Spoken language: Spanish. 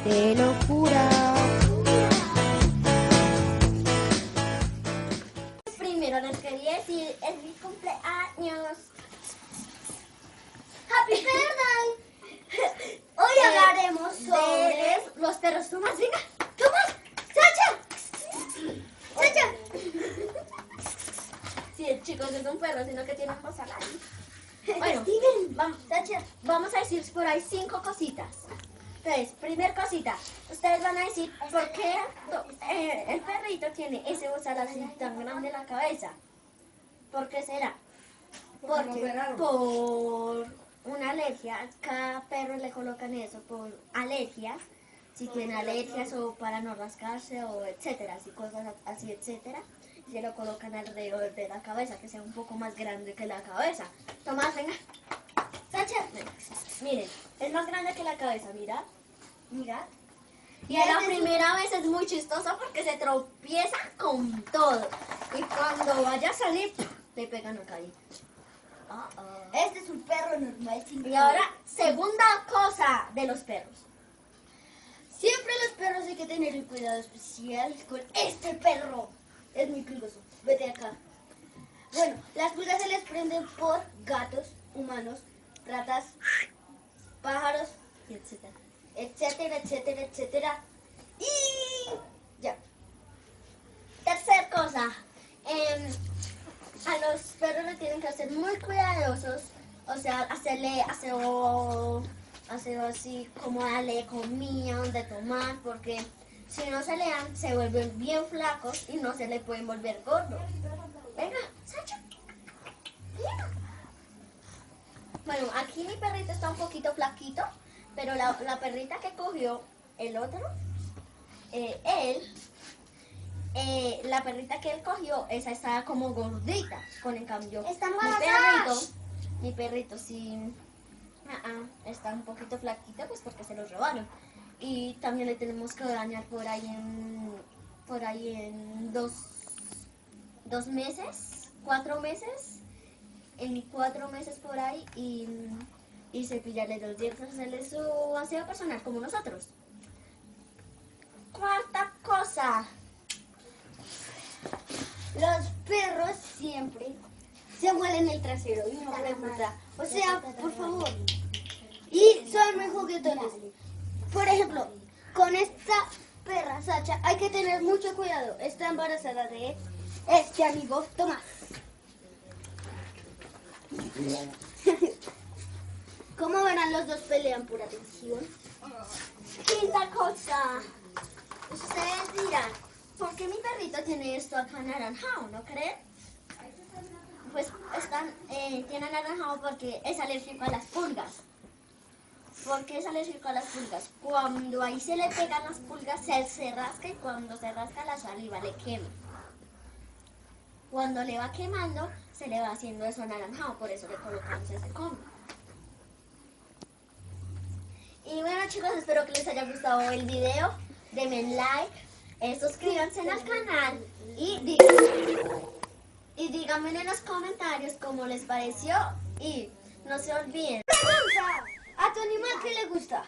¡Qué locura! Primero les quería decir, es mi cumpleaños. ¡Happy birthday! Hoy hablaremos sobre los perros. Tomás, venga. Tomás, Sacha. Sacha. Sí, chicos, es un perro, sino que tiene un bozal ahí. Bueno, vamos a decir por ahí 5 cositas. Entonces, primer cosita, ustedes van a decir por qué el perrito tiene ese bozal así tan grande en la cabeza. ¿Por qué será? Porque por una alergia, cada perro le colocan eso por alergias, si tiene alergias o para no rascarse o etcétera, así cosas así, etcétera. Y se lo colocan alrededor de la cabeza, que sea un poco más grande que la cabeza. Tomás, venga. Sacha, venga. Miren, es más grande que la cabeza, mirad. Mirad. Y a la primera vez es muy chistoso porque se tropieza con todo. Y cuando vaya a salir, le pegan acá ahí. Este es un perro normal. Y ahora, segunda cosa de los perros. Siempre los perros hay que tener un cuidado especial con este perro. Es muy peligroso. Vete acá. Bueno, las pulgas se les prenden por gatos, humanos, ratas, pájaros, Etcétera. etcétera, etcétera, etcétera. Y ya. Tercer cosa. A los perros le tienen que ser muy cuidadosos. O sea, hacerle aseo así como darle comida, donde tomar, porque si no se le dan, se vuelven bien flacos y no se le pueden volver gordos. Venga, Sacha. Venga. Bueno, aquí mi perrito está un poquito flaquito, pero la perrita que cogió el otro, la perrita que él cogió, esa estaba como gordita, con el cambio. Mi perrito sí, está un poquito flaquito, pues porque se lo robaron. Y también le tenemos que bañar por ahí en 2 meses, 4 meses, en 4 meses por ahí, y cepillarle los dientes, hacerle su aseo personal como nosotros. Cuarta cosa. Los perros siempre se huelen el trasero y uno pregunta, o sea, por favor. Y son muy juguetones. Por ejemplo, con esta perra Sacha hay que tener mucho cuidado. Está embarazada de este amigo Tomás. ¿Cómo verán, los dos pelean por atención? Quinta cosa. Ustedes dirán, ¿por qué mi perrito tiene esto acá anaranjado? ¿No creen? Pues tiene anaranjado porque es alérgico a las pulgas. ¿Por qué es alérgico a las pulgas? Cuando ahí se le pegan las pulgas, se rasca, y cuando se rasca la saliva le quema. Cuando le va quemando, se le va haciendo eso anaranjado, por eso le colocamos ese combo. Y bueno, chicos, espero que les haya gustado el video. Denme like, suscríbanse al canal y díganme en los comentarios cómo les pareció, y no se olviden. ¡Pregunta! ¿A tu animal qué le gusta?